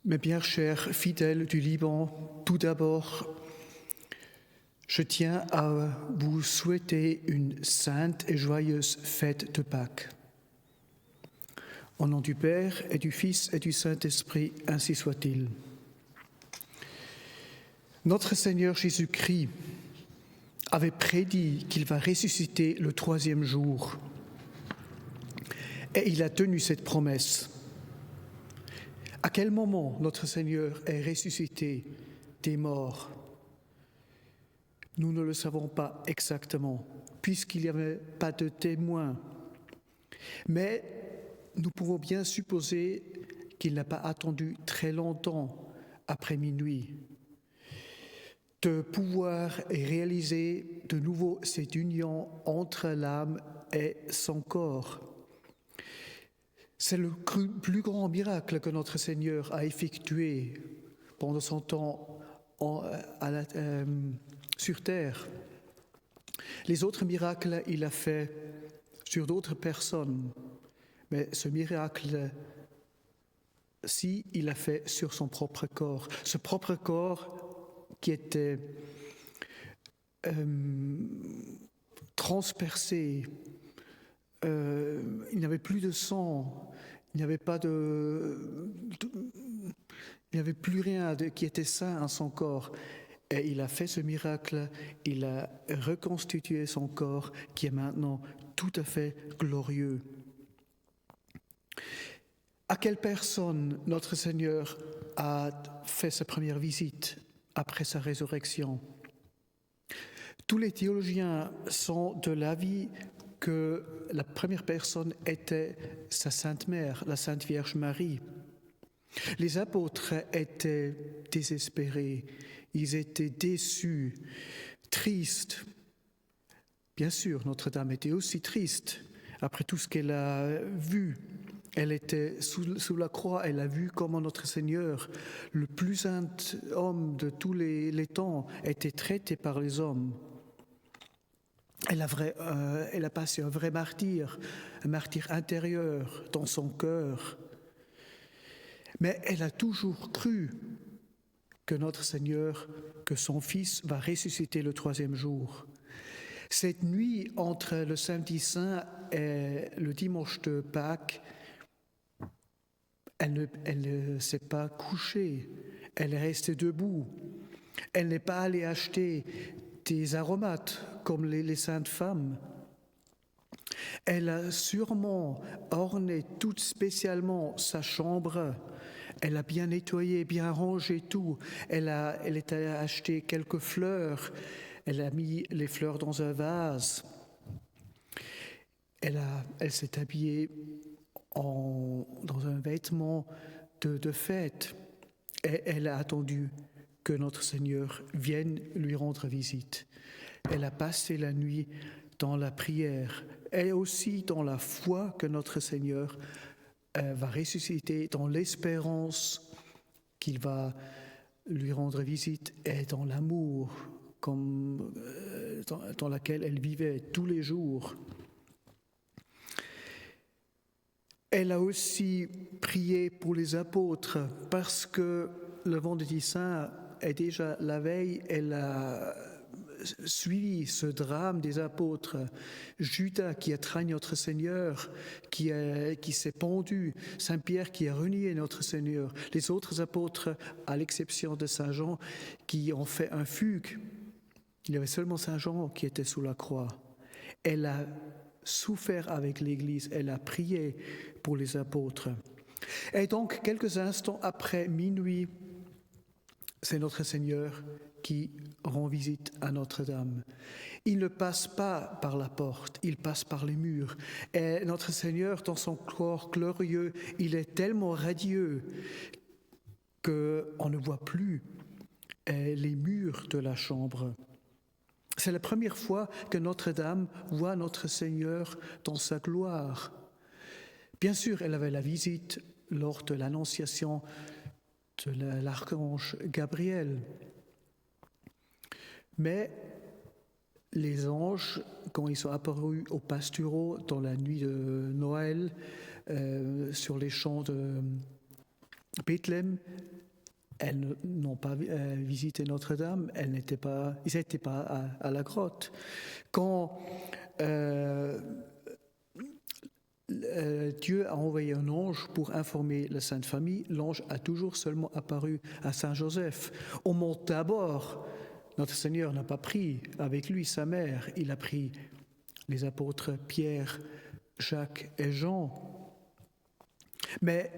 Mes bien chers fidèles du Liban, tout d'abord, je tiens à vous souhaiter une sainte et joyeuse fête de Pâques. Au nom du Père et du Fils et du Saint-Esprit, ainsi soit-il. Notre Seigneur Jésus-Christ avait prédit qu'il va ressusciter le 3e jour. Et il a tenu cette promesse. À quel moment notre Seigneur est ressuscité des morts? Nous ne le savons pas exactement, puisqu'il n'y avait pas de témoins. Mais nous pouvons bien supposer qu'il n'a pas attendu très longtemps après minuit de pouvoir réaliser de nouveau cette union entre l'âme et son corps. C'est le plus grand miracle que notre Seigneur a effectué pendant son temps sur terre. Les autres miracles, il a fait sur d'autres personnes, mais ce miracle-ci, il a fait sur son propre corps. Ce propre corps qui était transpercé. Il n'y avait plus de sang, il n'y avait plus rien qui était sain à son corps. Et il a fait ce miracle, il a reconstitué son corps qui est maintenant tout à fait glorieux. À quelle personne notre Seigneur a fait sa première visite après sa résurrection? Tous les théologiens sont de l'avis que la première personne était sa Sainte Mère, la Sainte Vierge Marie. Les apôtres étaient désespérés, ils étaient déçus, tristes. Bien sûr, Notre-Dame était aussi triste après tout ce qu'elle a vu. Elle était sous la croix, elle a vu comment notre Seigneur, le plus saint homme de tous les temps, était traité par les hommes. Elle a passé un vrai martyr, un martyr intérieur dans son cœur. Mais elle a toujours cru que notre Seigneur, que son Fils va ressusciter le 3e jour. Cette nuit entre le samedi saint et le dimanche de Pâques, elle ne s'est pas couchée, elle est restée debout. Elle n'est pas allée acheter des aromates comme les saintes femmes. Elle a sûrement orné tout spécialement sa chambre. Elle a bien nettoyé, bien rangé tout. Elle est allée acheter quelques fleurs. Elle a mis les fleurs dans un vase. Elle s'est habillée dans un vêtement de fête. Et elle a attendu que notre Seigneur vienne lui rendre visite. Elle a passé la nuit dans la prière et aussi dans la foi que notre Seigneur va ressusciter, dans l'espérance qu'il va lui rendre visite et dans l'amour dans laquelle elle vivait tous les jours. Elle a aussi prié pour les apôtres parce que le vendredi saint est déjà la veille, elle a suivi ce drame des apôtres. Judas qui a trahi notre Seigneur, qui s'est pendu, Saint-Pierre qui a renié notre Seigneur, les autres apôtres, à l'exception de Saint Jean, qui ont fait un fugue. Il y avait seulement Saint Jean qui était sous la croix. Elle a souffert avec l'Église, elle a prié pour les apôtres. Et donc, quelques instants après minuit, c'est notre Seigneur qui rend visite à Notre-Dame. Il ne passe pas par la porte, il passe par les murs. Et notre Seigneur, dans son corps glorieux, il est tellement radieux qu'on ne voit plus les murs de la chambre. C'est la première fois que Notre-Dame voit notre Seigneur dans sa gloire. Bien sûr, elle avait la visite lors de l'annonciation de l'archange Gabriel. Mais les anges, quand ils sont apparus aux pastoraux dans la nuit de Noël, sur les champs de Bethléem, elles n'ont pas visité Notre-Dame, ils n'étaient pas à la grotte. Quand Dieu a envoyé un ange pour informer la Sainte Famille, l'ange a toujours seulement apparu à Saint Joseph. Au mont Tabor, notre Seigneur n'a pas pris avec lui sa mère, il a pris les apôtres Pierre, Jacques et Jean. Mais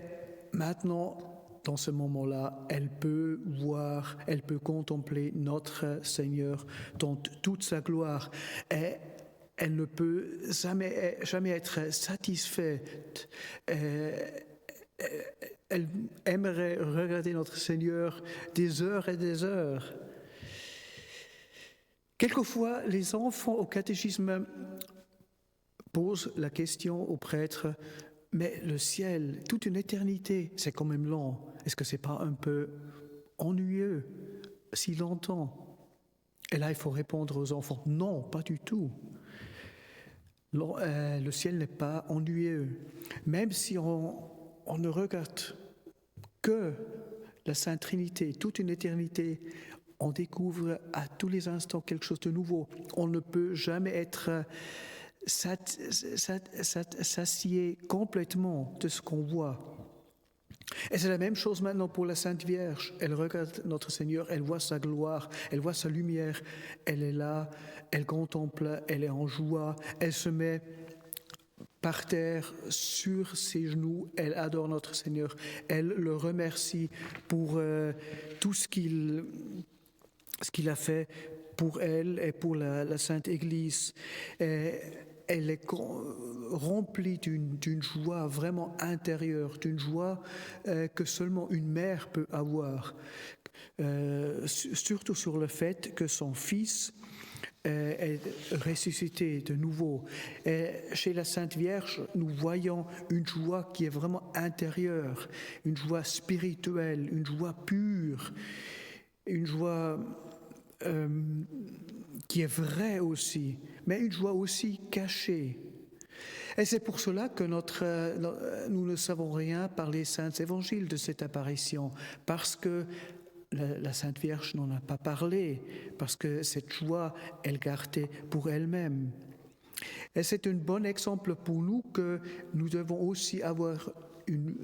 maintenant, dans ce moment-là, elle peut voir, elle peut contempler notre Seigneur dans toute sa gloire. Et elle ne peut jamais être satisfaite. Elle aimerait regarder notre Seigneur des heures et des heures. Quelquefois, les enfants au catéchisme posent la question aux prêtres, mais le ciel, toute une éternité, c'est quand même long. Est-ce que ce n'est pas un peu ennuyeux, si longtemps? Et là, il faut répondre aux enfants, non, pas du tout. Le ciel n'est pas ennuyeux. Même si on ne regarde que la Sainte Trinité, toute une éternité, on découvre à tous les instants quelque chose de nouveau. On ne peut jamais être satié complètement de ce qu'on voit. Et c'est la même chose maintenant pour la Sainte Vierge. Elle regarde notre Seigneur, elle voit sa gloire, elle voit sa lumière, elle est là, elle contemple, elle est en joie, elle se met par terre sur ses genoux, elle adore notre Seigneur, elle le remercie pour tout ce qu'il a fait pour elle et pour la Sainte Église. Elle est remplie d'une joie vraiment intérieure, d'une joie que seulement une mère peut avoir, surtout sur le fait que son fils est ressuscité de nouveau. Et chez la Sainte Vierge, nous voyons une joie qui est vraiment intérieure, une joie spirituelle, une joie pure, une joie qui est vraie aussi, mais une joie aussi cachée. Et c'est pour cela que nous ne savons rien par les saints évangiles de cette apparition, parce que la Sainte Vierge n'en a pas parlé, parce que cette joie, elle gardait pour elle-même. Et c'est un bon exemple pour nous que nous devons aussi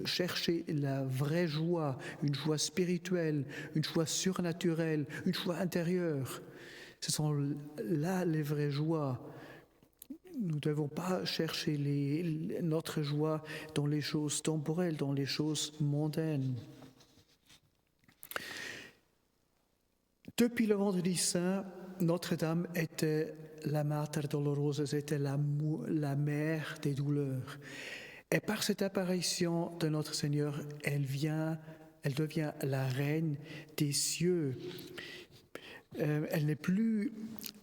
chercher la vraie joie, une joie spirituelle, une joie surnaturelle, une joie intérieure. Ce sont là les vraies joies. Nous ne devons pas chercher notre joie dans les choses temporelles, dans les choses mondaines. Depuis le Vendredi Saint, Notre-Dame était la Mater Dolorosa, c'était la mère des douleurs. Et par cette apparition de notre Seigneur, elle devient la reine des cieux. Elle n'est plus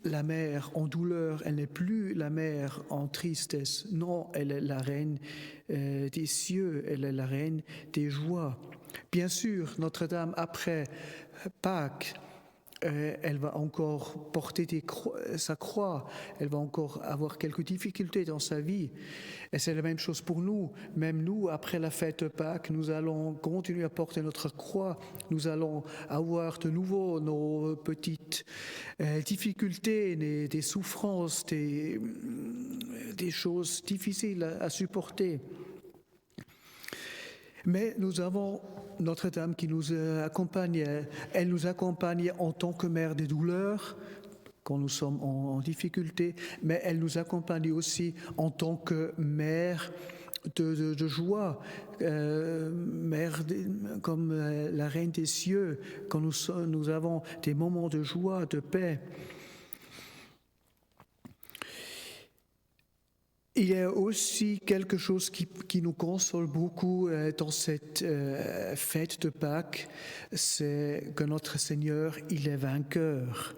la mère en douleur, elle n'est plus la mère en tristesse. Non, elle est la reine des cieux, elle est la reine des joies. Bien sûr, Notre-Dame, après Pâques, elle va encore porter sa croix, elle va encore avoir quelques difficultés dans sa vie. Et c'est la même chose pour nous. Même nous, après la fête de Pâques, nous allons continuer à porter notre croix. Nous allons avoir de nouveau nos petites difficultés, des souffrances, des choses difficiles à supporter. Mais nous avons Notre-Dame qui nous accompagne. Elle nous accompagne en tant que mère des douleurs, quand nous sommes en difficulté, mais elle nous accompagne aussi en tant que mère de joie, mère comme la reine des cieux, quand nous avons des moments de joie, de paix. Il y a aussi quelque chose qui nous console beaucoup dans cette fête de Pâques, c'est que notre Seigneur, il est vainqueur.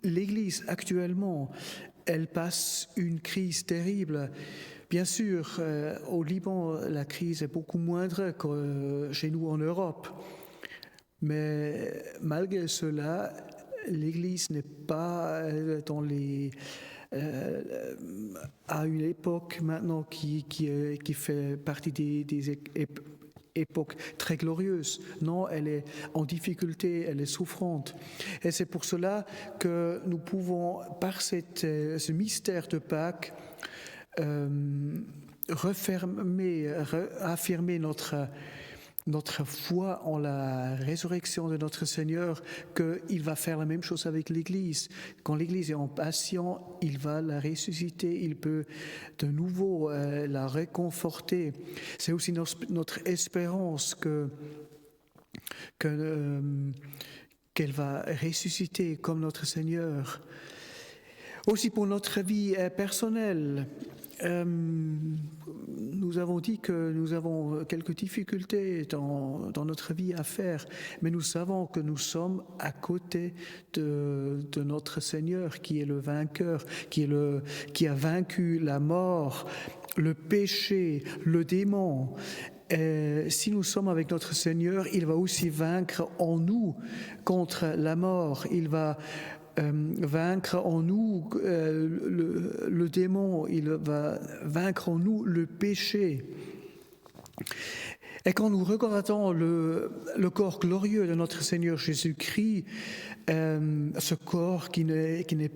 L'Église, actuellement, elle passe une crise terrible. Bien sûr, au Liban, la crise est beaucoup moindre que chez nous en Europe. Mais malgré cela, l'Église n'est pas à une époque maintenant qui fait partie des époque très glorieuse. Non, elle est en difficulté, elle est souffrante. Et c'est pour cela que nous pouvons, par ce mystère de Pâques, affirmer notre foi en la résurrection de notre Seigneur, qu'il va faire la même chose avec l'Église. Quand l'Église est en patient, il va la ressusciter, il peut de nouveau la réconforter. C'est aussi notre espérance qu'elle va ressusciter comme notre Seigneur. Aussi pour notre vie personnelle, nous avons dit que nous avons quelques difficultés dans notre vie à faire, mais nous savons que nous sommes à côté de notre Seigneur qui est le vainqueur, qui a vaincu la mort, le péché, le démon. Et si nous sommes avec notre Seigneur, il va aussi vaincre en nous contre la mort. Il va vaincre en nous le démon, il va vaincre en nous le péché. Et quand nous regardons le corps glorieux de notre Seigneur Jésus-Christ, ce corps qui ne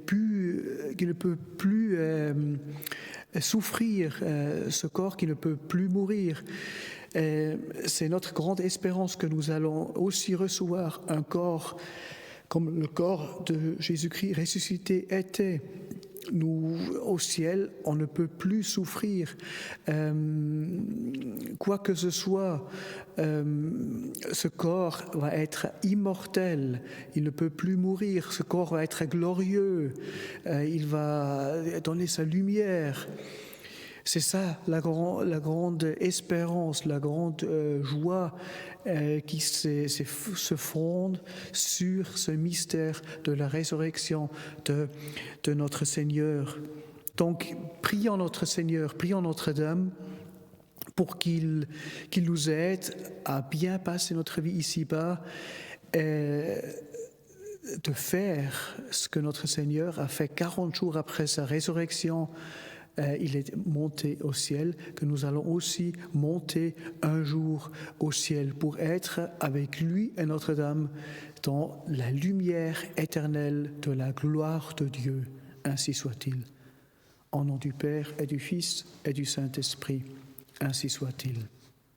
peut plus souffrir, ce corps qui ne peut plus mourir, c'est notre grande espérance que nous allons aussi recevoir un corps comme le corps de Jésus-Christ ressuscité était. Nous, au ciel, on ne peut plus souffrir. Quoi que ce soit, ce corps va être immortel. Il ne peut plus mourir. Ce corps va être glorieux. Il va donner sa lumière. C'est ça la grande espérance, la grande joie qui se fonde sur ce mystère de la résurrection de notre Seigneur. Donc, prions notre Seigneur, prions Notre-Dame pour qu'il nous aide à bien passer notre vie ici-bas et de faire ce que notre Seigneur a fait 40 jours après sa résurrection. Il est monté au ciel, que nous allons aussi monter un jour au ciel pour être avec lui et Notre-Dame dans la lumière éternelle de la gloire de Dieu. Ainsi soit-il. Au nom du Père et du Fils et du Saint-Esprit, ainsi soit-il.